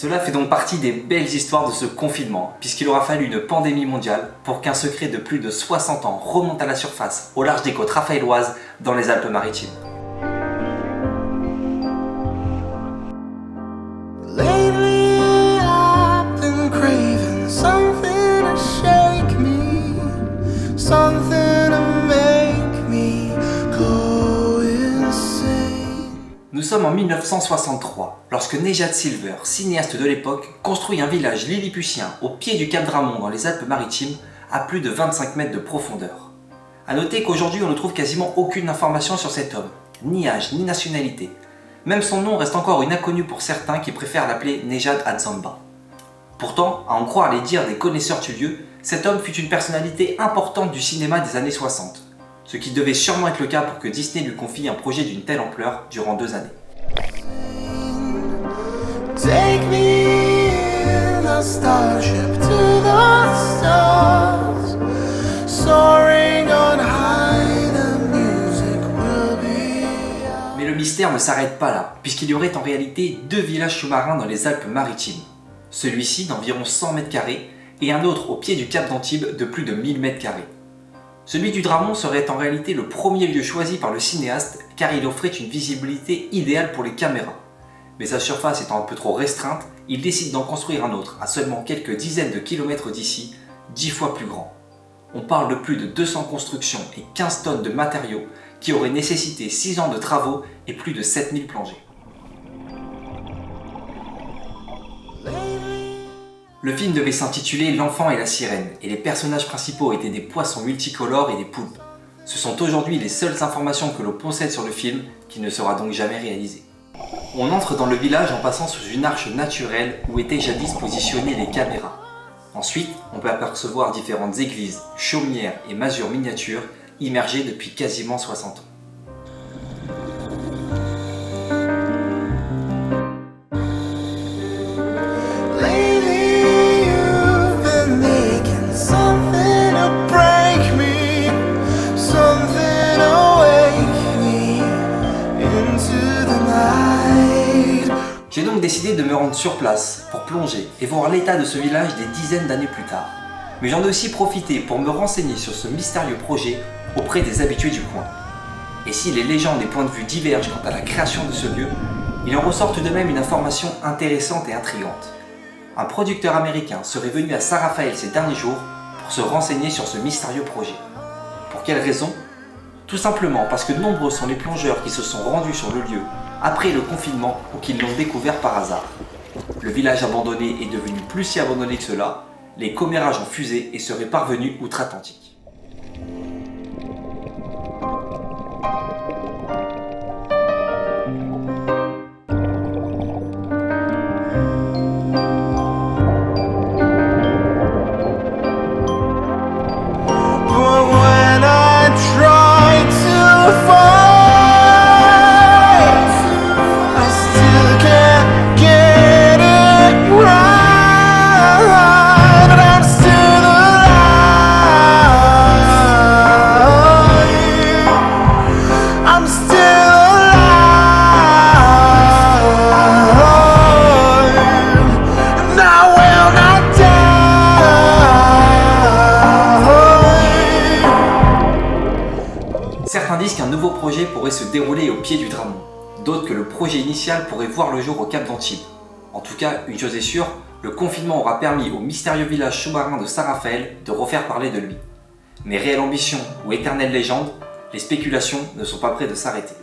Cela fait donc partie des belles histoires de ce confinement, puisqu'il aura fallu une pandémie mondiale pour qu'un secret de plus de 60 ans remonte à la surface, au large des côtes raphaéloises, dans les Alpes-Maritimes. Nous sommes en 1963, lorsque Nejat Silver, cinéaste de l'époque, construit un village lilliputien au pied du Cap Dramont dans les Alpes-Maritimes, à plus de 25 mètres de profondeur. A noter qu'aujourd'hui on ne trouve quasiment aucune information sur cet homme, ni âge, ni nationalité. Même son nom reste encore une inconnue pour certains qui préfèrent l'appeler Nejat Atzamba. Pourtant, à en croire les dires des connaisseurs du lieu, cet homme fut une personnalité importante du cinéma des années 60. Ce qui devait sûrement être le cas pour que Disney lui confie un projet d'une telle ampleur durant 2 années. Mais le mystère ne s'arrête pas là, puisqu'il y aurait en réalité 2 villages sous-marins dans les Alpes-Maritimes. Celui-ci d'environ 100 mètres carrés et un autre au pied du Cap d'Antibes de plus de 1000 mètres carrés. Celui du Dramont serait en réalité le premier lieu choisi par le cinéaste car il offrait une visibilité idéale pour les caméras. Mais sa surface étant un peu trop restreinte, il décide d'en construire un autre à seulement quelques dizaines de kilomètres d'ici, 10 fois plus grand. On parle de plus de 200 constructions et 15 tonnes de matériaux qui auraient nécessité 6 ans de travaux et plus de 7000 plongées. Le film devait s'intituler L'enfant et la sirène, et les personnages principaux étaient des poissons multicolores et des poulpes. Ce sont aujourd'hui les seules informations que l'on possède sur le film, qui ne sera donc jamais réalisé. On entre dans le village en passant sous une arche naturelle où étaient jadis positionnées les caméras. Ensuite, on peut apercevoir différentes églises, chaumières et masures miniatures immergées depuis quasiment 60 ans. J'ai donc décidé de me rendre sur place pour plonger et voir l'état de ce village des dizaines d'années plus tard. Mais j'en ai aussi profité pour me renseigner sur ce mystérieux projet auprès des habitués du coin. Et si les légendes et points de vue divergent quant à la création de ce lieu, il en ressort tout de même une information intéressante et intrigante. Un producteur américain serait venu à Saint-Raphaël ces derniers jours pour se renseigner sur ce mystérieux projet. Pour quelle raison ? Tout simplement parce que nombreux sont les plongeurs qui se sont rendus sur le lieu après le confinement ou qui l'ont découvert par hasard. Le village abandonné est devenu plus si abandonné que cela, les commérages ont fusé et seraient parvenus outre-Atlantique. Certains disent qu'un nouveau projet pourrait se dérouler au pied du Dramont, d'autres que le projet initial pourrait voir le jour au Cap d'Antibes. En tout cas, une chose est sûre, le confinement aura permis au mystérieux village sous-marin de Saint-Raphaël de refaire parler de lui. Mais réelle ambition ou éternelle légende, les spéculations ne sont pas près de s'arrêter.